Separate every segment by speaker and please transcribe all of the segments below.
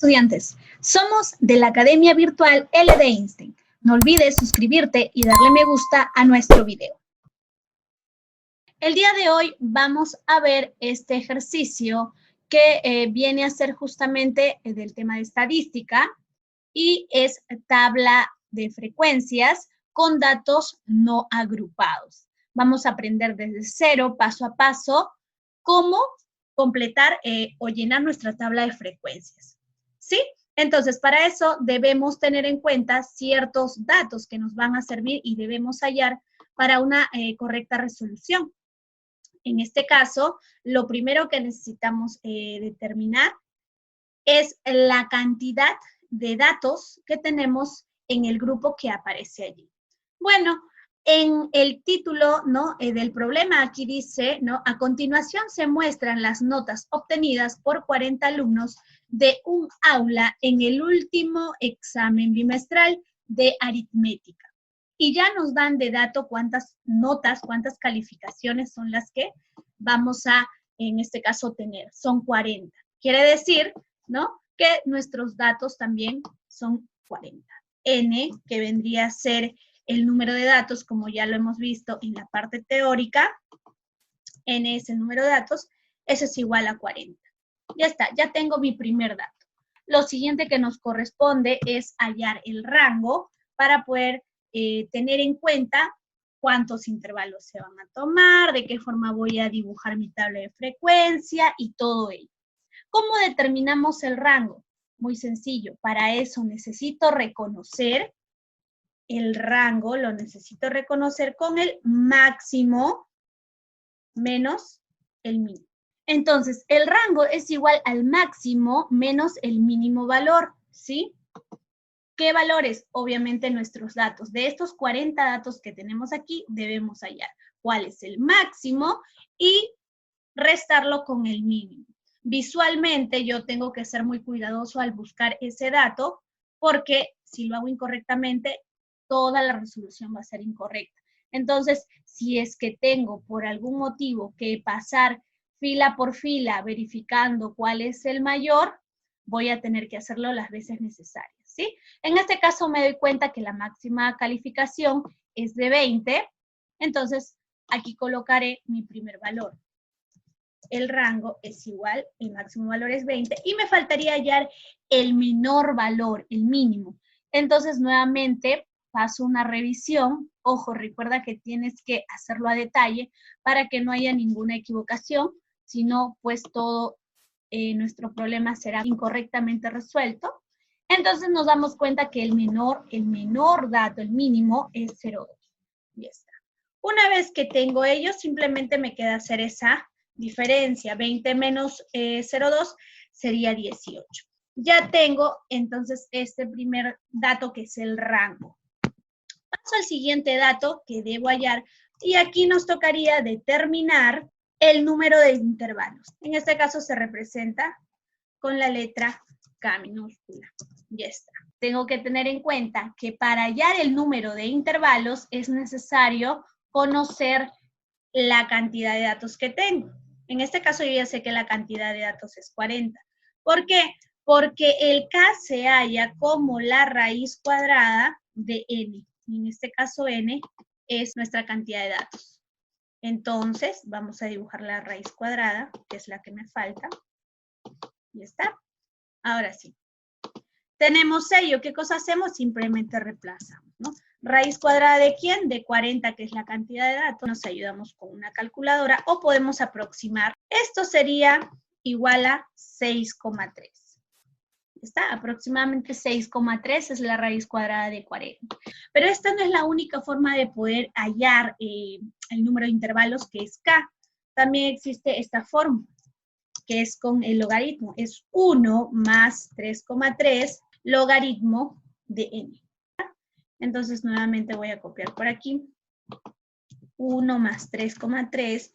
Speaker 1: estudiantes, somos de la Academia Virtual LD Einstein. No olvides suscribirte y darle me gusta a nuestro video. El día de hoy vamos a ver este ejercicio que viene a ser justamente del tema de estadística y es tabla de frecuencias con datos no agrupados. Vamos a aprender desde cero, paso a paso, cómo completar o llenar nuestra tabla de frecuencias, ¿sí? Entonces, para eso debemos tener en cuenta ciertos datos que nos van a servir y debemos hallar para una correcta resolución. En este caso, lo primero que necesitamos determinar es la cantidad de datos que tenemos en el grupo que aparece allí. Bueno, en el título, ¿no?, del problema aquí dice, ¿no?, a continuación se muestran las notas obtenidas por 40 alumnos de un aula en el último examen bimestral de aritmética. Y ya nos dan de dato cuántas notas, cuántas calificaciones son las que vamos a, en este caso, tener. Son 40. Quiere decir, ¿no?, que nuestros datos también son 40. N, que vendría a ser el número de datos, como ya lo hemos visto en la parte teórica, N es el número de datos, eso es igual a 40. Ya está, ya tengo mi primer dato. Lo siguiente que nos corresponde es hallar el rango para poder tener en cuenta cuántos intervalos se van a tomar, de qué forma voy a dibujar mi tabla de frecuencia y todo ello. ¿Cómo determinamos el rango? Muy sencillo, para eso necesito reconocer el rango, lo necesito reconocer con el máximo menos el mínimo. Entonces, el rango es igual al máximo menos el mínimo valor, ¿sí? ¿Qué valores? Obviamente nuestros datos. De estos 40 datos que tenemos aquí, debemos hallar cuál es el máximo y restarlo con el mínimo. Visualmente, yo tengo que ser muy cuidadoso al buscar ese dato, porque si lo hago incorrectamente, toda la resolución va a ser incorrecta. Entonces, si es que tengo por algún motivo que pasar fila por fila verificando cuál es el mayor, voy a tener que hacerlo las veces necesarias, ¿sí? En este caso me doy cuenta que la máxima calificación es de 20, entonces aquí colocaré mi primer valor. El rango es igual, el máximo valor es 20, y me faltaría hallar el menor valor, el mínimo. Entonces, nuevamente, paso una revisión. Ojo, recuerda que tienes que hacerlo a detalle para que no haya ninguna equivocación, sino pues todo nuestro problema será incorrectamente resuelto. Entonces, nos damos cuenta que el menor dato, el mínimo, es 0,2. Ya está. Una vez que tengo ello, simplemente me queda hacer esa diferencia. 20 menos 0,2 sería 18. Ya tengo entonces este primer dato que es el rango. Paso al siguiente dato que debo hallar y aquí nos tocaría determinar el número de intervalos. En este caso se representa con la letra K minúscula. Ya está. Tengo que tener en cuenta que para hallar el número de intervalos es necesario conocer la cantidad de datos que tengo. En este caso yo ya sé que la cantidad de datos es 40. ¿Por qué? Porque el K se halla como la raíz cuadrada de N. Y en este caso N es nuestra cantidad de datos. Entonces vamos a dibujar la raíz cuadrada, que es la que me falta. Ya está. Ahora sí. Tenemos ello. ¿Qué cosa hacemos? Simplemente reemplazamos, ¿no? ¿Raíz cuadrada de quién? De 40, que es la cantidad de datos. Nos ayudamos con una calculadora o podemos aproximar. Esto sería igual a 6,3. ¿Está? Aproximadamente 6,3 es la raíz cuadrada de 40. Pero esta no es la única forma de poder hallar el número de intervalos, que es K. También existe esta fórmula, que es con el logaritmo. Es 1 más 3,3 logaritmo de n. Entonces, nuevamente voy a copiar por aquí. 1 más 3,3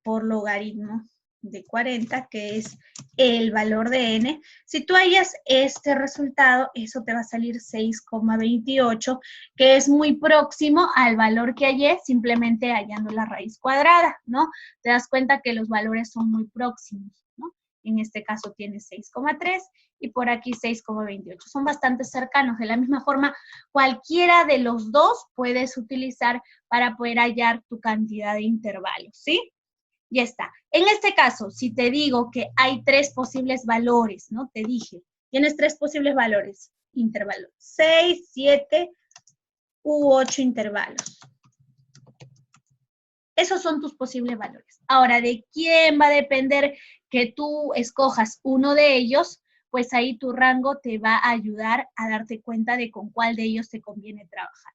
Speaker 1: por logaritmo de 40, que es el valor de n. Si tú hallas este resultado, eso te va a salir 6,28, que es muy próximo al valor que hallé, simplemente hallando la raíz cuadrada, ¿no? Te das cuenta que los valores son muy próximos, ¿no? En este caso tiene 6,3 y por aquí 6,28. Son bastante cercanos. De la misma forma, cualquiera de los dos puedes utilizar para poder hallar tu cantidad de intervalos, ¿sí? Ya está. En este caso, si te digo que hay 3 posibles valores, ¿no? Te dije, tienes 3 posibles valores, intervalos, 6, 7 u 8 intervalos. Esos son tus posibles valores. Ahora, ¿de quién va a depender que tú escojas uno de ellos? Pues ahí tu rango te va a ayudar a darte cuenta de con cuál de ellos te conviene trabajar.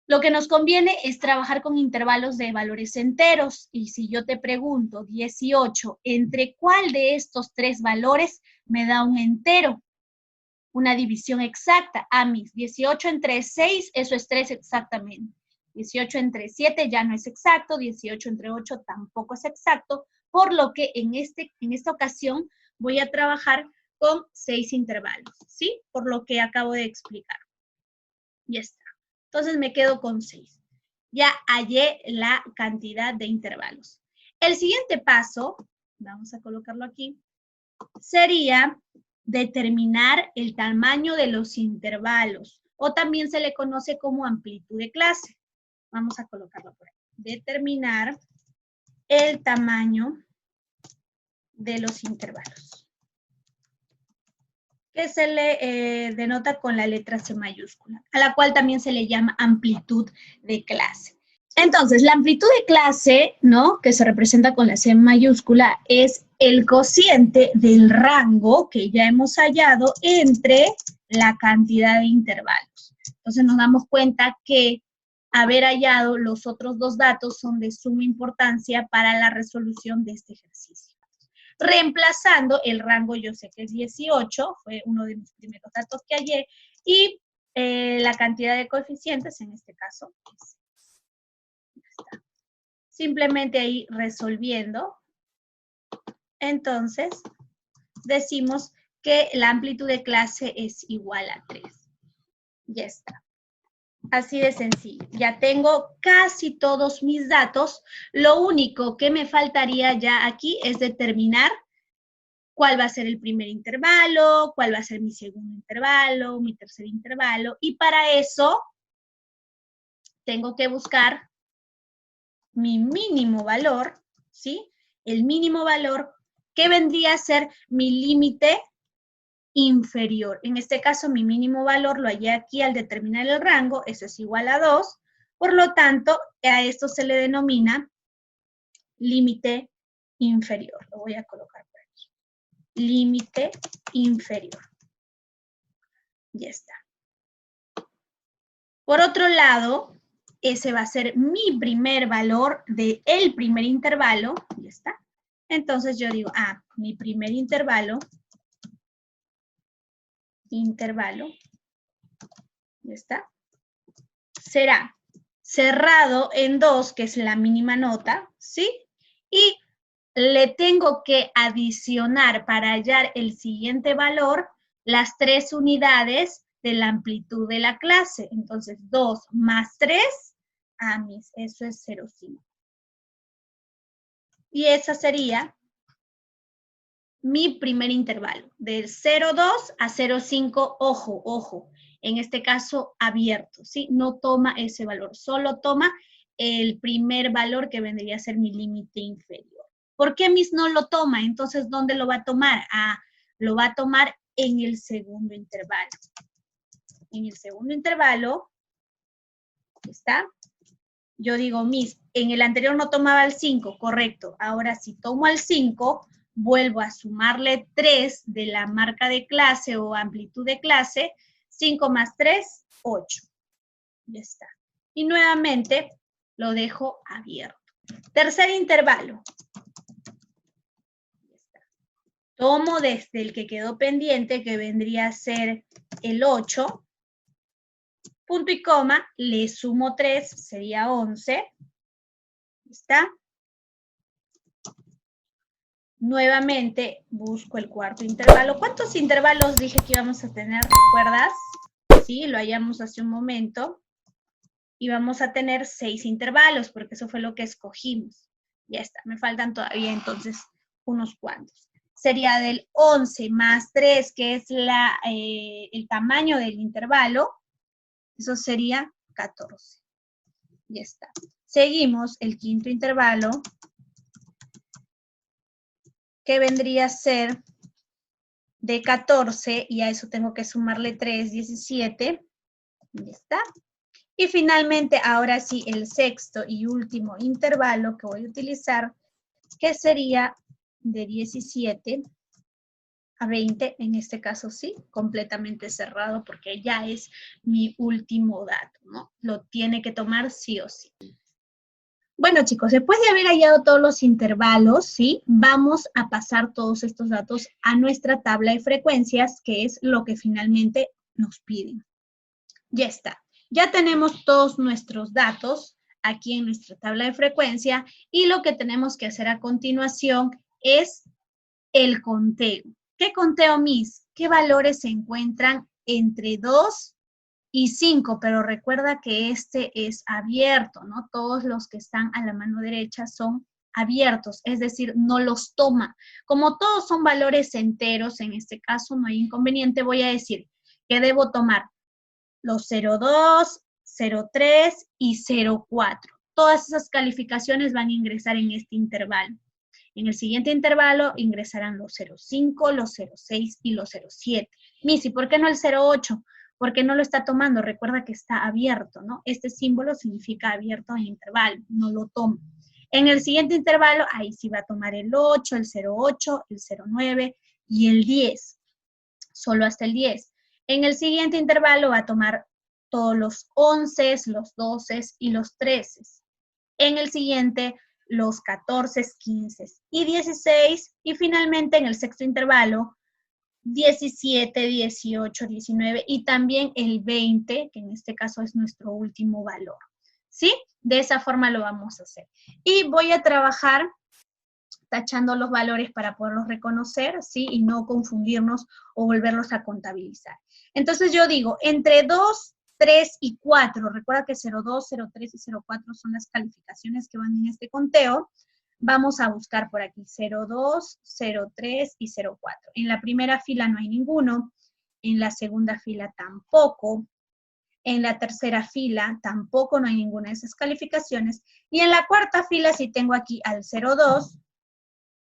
Speaker 1: Lo que nos conviene es trabajar con intervalos de valores enteros. Y si yo te pregunto 18, ¿entre cuál de estos 3 valores me da un entero? Una división exacta. Mis 18 entre 6, eso es 3 exactamente. 18 entre 7 ya no es exacto, 18 entre 8 tampoco es exacto, por lo que en esta ocasión voy a trabajar con 6 intervalos, ¿sí? Por lo que acabo de explicar. Ya está. Entonces me quedo con 6. Ya hallé la cantidad de intervalos. El siguiente paso, vamos a colocarlo aquí, sería determinar el tamaño de los intervalos, o también se le conoce como amplitud de clase. Vamos a colocarlo por aquí. Determinar el tamaño de los intervalos, que se le denota con la letra C mayúscula, a la cual también se le llama amplitud de clase. Entonces, la amplitud de clase, ¿no?, que se representa con la C mayúscula, es el cociente del rango que ya hemos hallado entre la cantidad de intervalos. Entonces, nos damos cuenta que haber hallado los otros dos datos son de suma importancia para la resolución de este ejercicio. Reemplazando el rango, yo sé que es 18, fue uno de mis primeros datos que hallé, y la cantidad de coeficientes, en este caso, es. Ya está. Simplemente ahí resolviendo, entonces decimos que la amplitud de clase es igual a 3. Ya está. Así de sencillo. Ya tengo casi todos mis datos. Lo único que me faltaría ya aquí es determinar cuál va a ser el primer intervalo, cuál va a ser mi segundo intervalo, mi tercer intervalo. Y para eso tengo que buscar mi mínimo valor, ¿sí? El mínimo valor que vendría a ser mi límite inferior. En este caso, mi mínimo valor lo hallé aquí al determinar el rango, eso es igual a 2. Por lo tanto, a esto se le denomina límite inferior. Lo voy a colocar por aquí. Límite inferior. Ya está. Por otro lado, ese va a ser mi primer valor del primer intervalo. Ya está. Entonces yo digo, mi primer intervalo, ya está, será cerrado en 2, que es la mínima nota, ¿sí? Y le tengo que adicionar para hallar el siguiente valor las 3 unidades de la amplitud de la clase. Entonces, 2 más 3, eso es 0,5. Y esa sería mi primer intervalo, del 0,2 a 0,5, ojo, en este caso abierto, ¿sí? No toma ese valor, solo toma el primer valor que vendría a ser mi límite inferior. ¿Por qué mis no lo toma? Entonces, ¿dónde lo va a tomar? Lo va a tomar en el segundo intervalo. En el segundo intervalo, ¿está? Yo digo, en el anterior no tomaba el 5, correcto. Ahora si tomo el 5, vuelvo a sumarle 3 de la marca de clase o amplitud de clase. 5 más 3, 8. Ya está. Y nuevamente lo dejo abierto. Tercer intervalo. Ya está. Tomo desde el que quedó pendiente, que vendría a ser el 8. Punto y coma, le sumo 3, sería 11. ¿Está? Nuevamente busco el cuarto intervalo. ¿Cuántos intervalos dije que íbamos a tener? ¿Recuerdas? Sí, lo hallamos hace un momento. Y vamos a tener 6 intervalos, porque eso fue lo que escogimos. Ya está, me faltan todavía entonces unos cuantos. sería del 11 más 3, que es el tamaño del intervalo, eso sería 14. Ya está. Seguimos el quinto intervalo, que vendría a ser de 14, y a eso tengo que sumarle 3, 17. Ya está. Y finalmente, ahora sí, el sexto y último intervalo que voy a utilizar, que sería de 17 a 20, en este caso sí, completamente cerrado, porque ya es mi último dato, ¿no? Lo tiene que tomar sí o sí. Bueno, chicos, después de haber hallado todos los intervalos, ¿sí? Vamos a pasar todos estos datos a nuestra tabla de frecuencias, que es lo que finalmente nos piden. Ya está. Ya tenemos todos nuestros datos aquí en nuestra tabla de frecuencia, y lo que tenemos que hacer a continuación es el conteo. ¿Qué conteo, Miss? ¿Qué valores se encuentran entre 2 y 5? Pero recuerda que este es abierto, ¿no? Todos los que están a la mano derecha son abiertos, es decir, no los toma. Como todos son valores enteros, en este caso no hay inconveniente, voy a decir que debo tomar los 0,2, 0,3 y 0,4. Todas esas calificaciones van a ingresar en este intervalo. En el siguiente intervalo ingresarán los 0,5, los 0,6 y los 0,7. Missy, ¿por qué no el 0,8? Porque no lo está tomando. Recuerda que está abierto, ¿no? Este símbolo significa abierto en intervalo, no lo toma. En el siguiente intervalo, ahí sí va a tomar el 8, el 0,8, el 0,9 y el 10. Solo hasta el 10. En el siguiente intervalo va a tomar todos los 11, los 12 y los 13. En el siguiente, los 14, 15 y 16. Y finalmente, en el sexto intervalo, 17, 18, 19 y también el 20, que en este caso es nuestro último valor. ¿Sí? De esa forma lo vamos a hacer. Y voy a trabajar tachando los valores para poderlos reconocer, ¿sí? Y no confundirnos o volverlos a contabilizar. Entonces yo digo, entre 2, 3 y 4, recuerda que 0,2, 0,3 y 0,4 son las calificaciones que van en este conteo. Vamos a buscar por aquí 0,2, 0,3 y 0,4. En la primera fila no hay ninguno, en la segunda fila tampoco, en la tercera fila tampoco no hay ninguna de esas calificaciones, y en la cuarta fila sí tengo aquí al 0,2,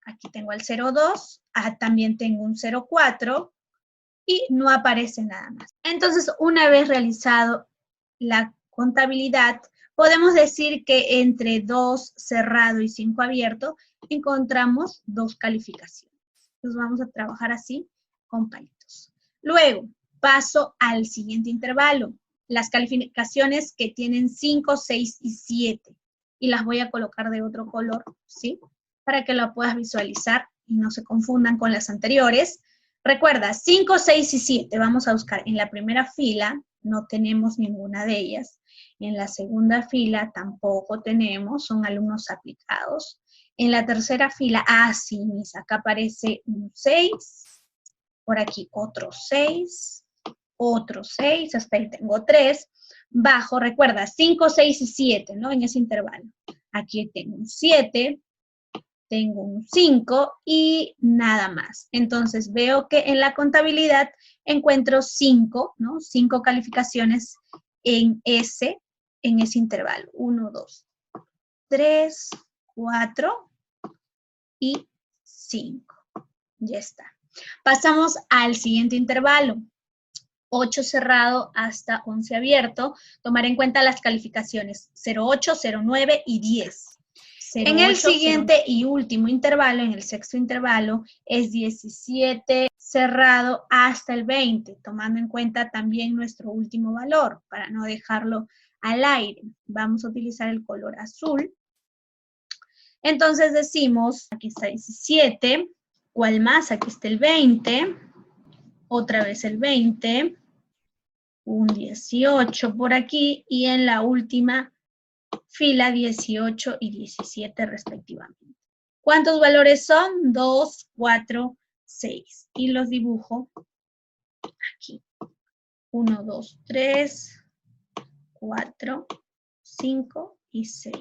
Speaker 1: aquí tengo el 0,2, también tengo un 0,4 y no aparece nada más. Entonces, una vez realizado la contabilidad, podemos decir que entre 2 cerrado y 5 abierto encontramos 2 calificaciones. Entonces vamos a trabajar así con palitos. Luego, paso al siguiente intervalo. Las calificaciones que tienen 5, 6 y 7. Y las voy a colocar de otro color, ¿sí? Para que lo puedas visualizar y no se confundan con las anteriores. Recuerda, 5, 6 y 7. Vamos a buscar en la primera fila, no tenemos ninguna de ellas. En la segunda fila tampoco tenemos, son alumnos aplicados. En la tercera fila, sí, mis, acá aparece un 6. Por aquí otro 6, hasta ahí tengo 3. Bajo, recuerda, 5, 6 y 7, ¿no? En ese intervalo. Aquí tengo un 7, tengo un 5 y nada más. Entonces veo que en la contabilidad encuentro 5, ¿no? 5 calificaciones en ese intervalo. 1, 2, 3, 4 y 5. Ya está. Pasamos al siguiente intervalo. 8 cerrado hasta 11 abierto. Tomar en cuenta las calificaciones 0,8, 0,9 y 10. En el siguiente y último intervalo, en el sexto intervalo, es 17 cerrado hasta el 20, tomando en cuenta también nuestro último valor, para no dejarlo al aire. Vamos a utilizar el color azul. Entonces decimos, aquí está 17, ¿cuál más? Aquí está el 20, otra vez el 20, un 18 por aquí, y en la última fila 18 y 17 respectivamente. ¿Cuántos valores son? 2, 4, 6. Y los dibujo aquí. 1, 2, 3, 4, 5 y 6.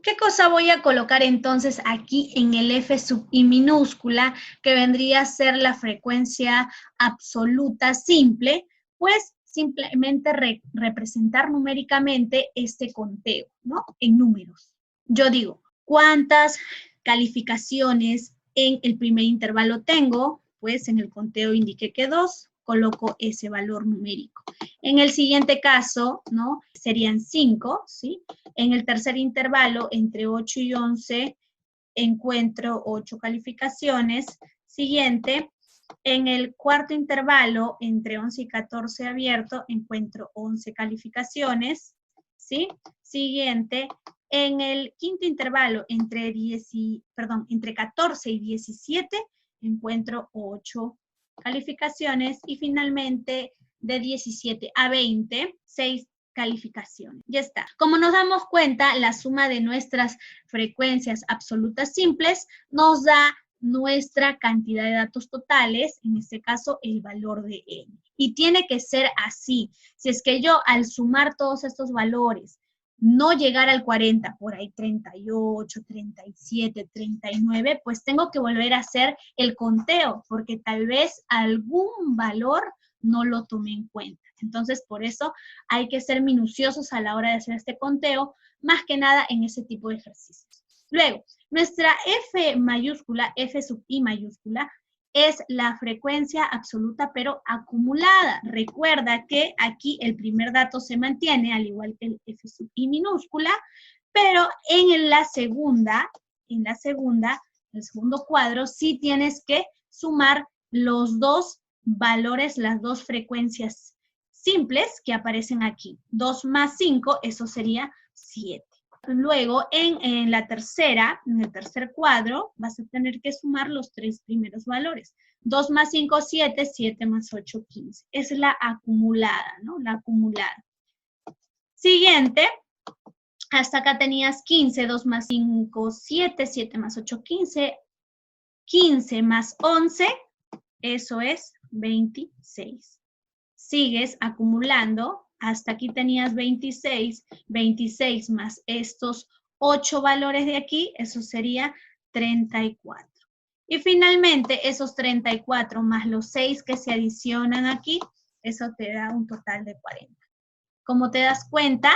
Speaker 1: ¿Qué cosa voy a colocar entonces aquí en el F sub I minúscula, que vendría a ser la frecuencia absoluta simple? Pues simplemente representar numéricamente este conteo, ¿no? En números. Yo digo, ¿cuántas calificaciones en el primer intervalo tengo? Pues en el conteo indiqué que 2, coloco ese valor numérico. En el siguiente caso, ¿no? Serían 5, ¿sí? En el tercer intervalo, entre 8 y 11, encuentro 8 calificaciones. Siguiente, en el cuarto intervalo, entre 11 y 14 abierto, encuentro 11 calificaciones, ¿sí? Siguiente, en el quinto intervalo, entre 14 y 17, encuentro 8 calificaciones. Y finalmente, de 17 a 20, 6 calificaciones. Ya está. Como nos damos cuenta, la suma de nuestras frecuencias absolutas simples nos da nuestra cantidad de datos totales, en este caso el valor de n. Y tiene que ser así. Si es que yo al sumar todos estos valores no llegar al 40, por ahí 38, 37, 39, pues tengo que volver a hacer el conteo, porque tal vez algún valor no lo tomé en cuenta. Entonces, por eso hay que ser minuciosos a la hora de hacer este conteo, más que nada en ese tipo de ejercicios. Luego, nuestra F mayúscula, F sub I mayúscula, es la frecuencia absoluta pero acumulada. Recuerda que aquí el primer dato se mantiene, al igual que el F sub I minúscula, pero en la segunda, el segundo cuadro, sí tienes que sumar los dos valores, las dos frecuencias simples que aparecen aquí. 2 más 5, eso sería 7. Luego, en el tercer cuadro, vas a tener que sumar los 3 primeros valores. 2 más 5, 7, 7 más 8, 15. Es la acumulada, ¿no? La acumulada. Siguiente, hasta acá tenías 15, 2 más 5, 7, 7 más 8, 15. 15 más 11, eso es 26. Sigues acumulando, hasta aquí tenías 26, 26 más estos 8 valores de aquí, eso sería 34. Y finalmente, esos 34 más los 6 que se adicionan aquí, eso te da un total de 40. Como te das cuenta,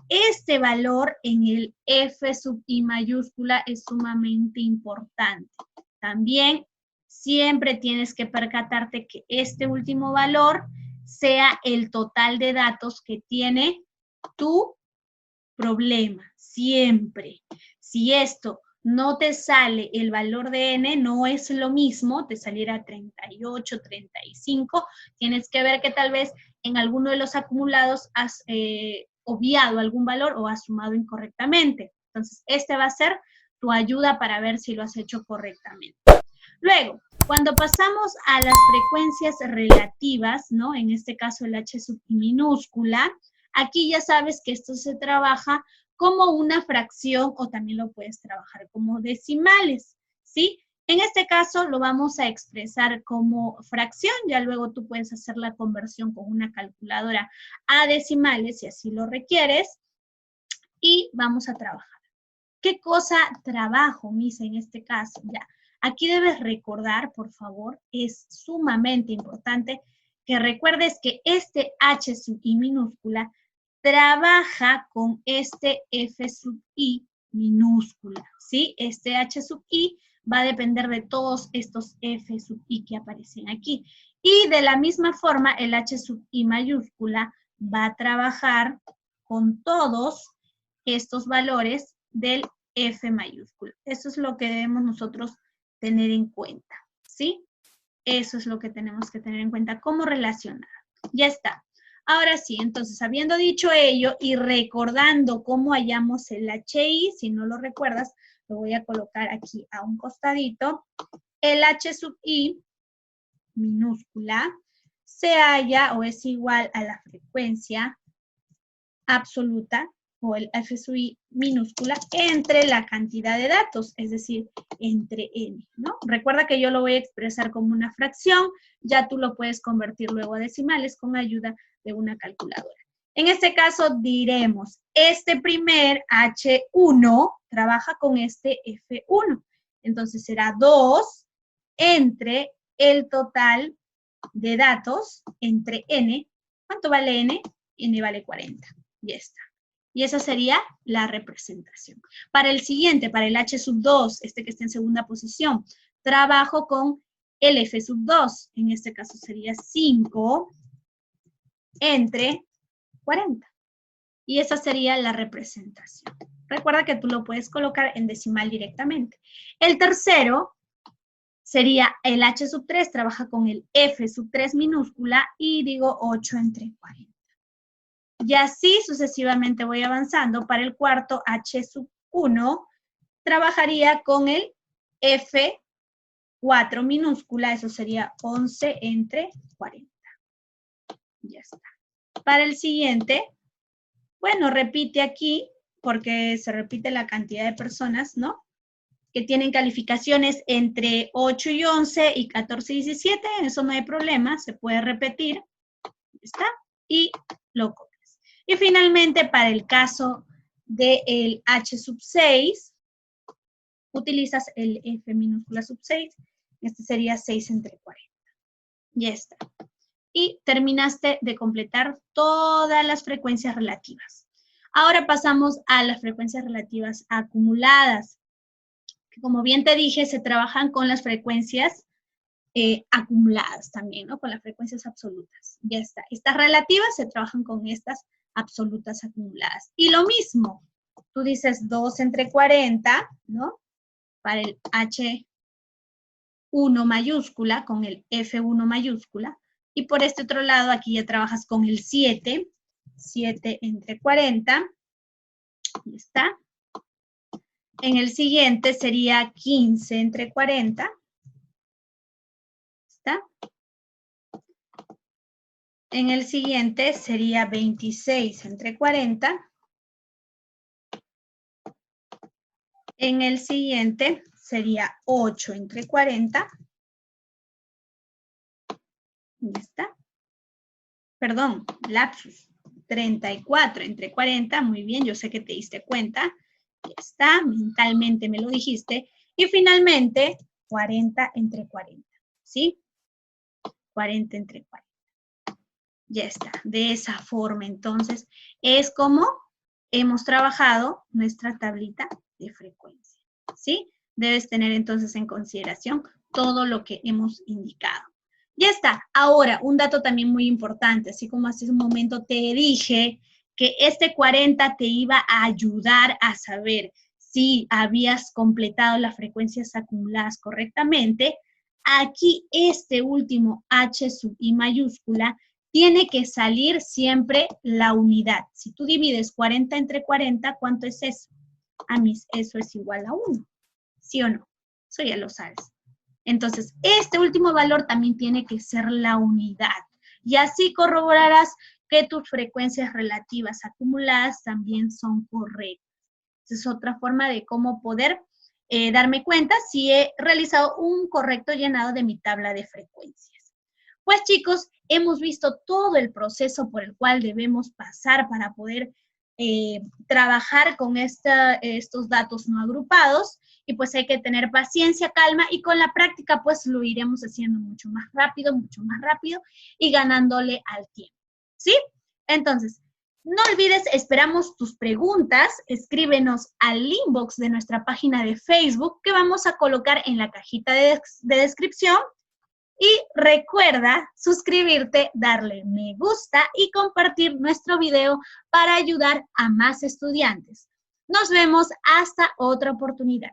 Speaker 1: este valor en el F sub I mayúscula es sumamente importante. También siempre tienes que percatarte que este último valor sea el total de datos que tiene tu problema, siempre. Si esto no te sale el valor de n, no es lo mismo, te saliera 38, 35, tienes que ver que tal vez en alguno de los acumulados has obviado algún valor o has sumado incorrectamente. Entonces, este va a ser tu ayuda para ver si lo has hecho correctamente. Luego, cuando pasamos a las frecuencias relativas, ¿no? En este caso el H sub I minúscula, aquí ya sabes que esto se trabaja como una fracción o también lo puedes trabajar como decimales, ¿sí? En este caso lo vamos a expresar como fracción, ya luego tú puedes hacer la conversión con una calculadora a decimales si así lo requieres y vamos a trabajar. ¿Qué cosa trabajo, Misa, en este caso? Ya. Aquí debes recordar, por favor, es sumamente importante que recuerdes que este H sub I minúscula trabaja con este F sub I minúscula, ¿sí? Este H sub I va a depender de todos estos F sub I que aparecen aquí. Y de la misma forma, el H sub I mayúscula va a trabajar con todos estos valores del F mayúscula. Eso es lo que debemos nosotros tener en cuenta, ¿sí? Eso es lo que tenemos que tener en cuenta, cómo relacionar. Ya está. Ahora sí, entonces, habiendo dicho ello y recordando cómo hallamos el HI, si no lo recuerdas, lo voy a colocar aquí a un costadito. El H sub I minúscula se halla o es igual a la frecuencia absoluta o el F sub I minúscula entre la cantidad de datos, es decir, entre n, ¿no? Recuerda que yo lo voy a expresar como una fracción, ya tú lo puedes convertir luego a decimales con ayuda de una calculadora. En este caso diremos, este primer H1 trabaja con este F1. Entonces será 2 entre el total de datos entre n. ¿Cuánto vale n? N vale 40. Ya está. Y esa sería la representación. Para el siguiente, para el H2, este que está en segunda posición, trabajo con el F2. En este caso sería 5 entre 40. Y esa sería la representación. Recuerda que tú lo puedes colocar en decimal directamente. El tercero sería el H3, trabaja con el F3 minúscula y digo 8 entre 40. Y así sucesivamente voy avanzando. Para el cuarto, H1, trabajaría con el F4 minúscula, eso sería 11 entre 40. Ya está. Para el siguiente, bueno, repite aquí, porque se repite la cantidad de personas, ¿no? Que tienen calificaciones entre 8 y 11 y 14 y 17, eso no hay problema, se puede repetir, ¿está? Y lo copias. Y finalmente, para el caso del H6, utilizas el F minúscula sub 6, este sería 6 entre 40. Ya está. Y terminaste de completar todas las frecuencias relativas. Ahora pasamos a las frecuencias relativas acumuladas, que como bien te dije, se trabajan con las frecuencias acumuladas también, ¿no? Con las frecuencias absolutas. Ya está. Estas relativas se trabajan con estas absolutas acumuladas. Y lo mismo, tú dices 2 entre 40, ¿no? Para el H1 mayúscula, con el F1 mayúscula. Y por este otro lado, aquí ya trabajas con el 7, 7 entre 40. Ahí está. En el siguiente sería 15 entre 40. ¿Está? En el siguiente sería 26 entre 40. En el siguiente sería 8 entre 40. ¿Ya está? Perdón, lapsus. 34 entre 40. Muy bien, yo sé que te diste cuenta. Ya está, mentalmente me lo dijiste. Y finalmente, 40 entre 40. ¿Sí? 40 entre 40. Ya está. De esa forma, entonces, es como hemos trabajado nuestra tablita de frecuencia. ¿Sí? Debes tener entonces en consideración todo lo que hemos indicado. Ya está. Ahora, un dato también muy importante, así como hace un momento te dije que este 40 te iba a ayudar a saber si habías completado las frecuencias acumuladas correctamente. Aquí este último H sub I mayúscula tiene que salir siempre la unidad. Si tú divides 40 entre 40, ¿cuánto es eso? Eso es igual a 1. ¿Sí o no? Eso ya lo sabes. Entonces, este último valor también tiene que ser la unidad. Y así corroborarás que tus frecuencias relativas acumuladas también son correctas. Esa es otra forma de cómo poder darme cuenta si he realizado un correcto llenado de mi tabla de frecuencias. Pues chicos, hemos visto todo el proceso por el cual debemos pasar para poder trabajar con estos datos no agrupados. Y pues hay que tener paciencia, calma, y con la práctica pues lo iremos haciendo mucho más rápido y ganándole al tiempo, ¿sí? Entonces, no olvides, esperamos tus preguntas, escríbenos al inbox de nuestra página de Facebook que vamos a colocar en la cajita de descripción. Y recuerda suscribirte, darle me gusta y compartir nuestro video para ayudar a más estudiantes. Nos vemos hasta otra oportunidad.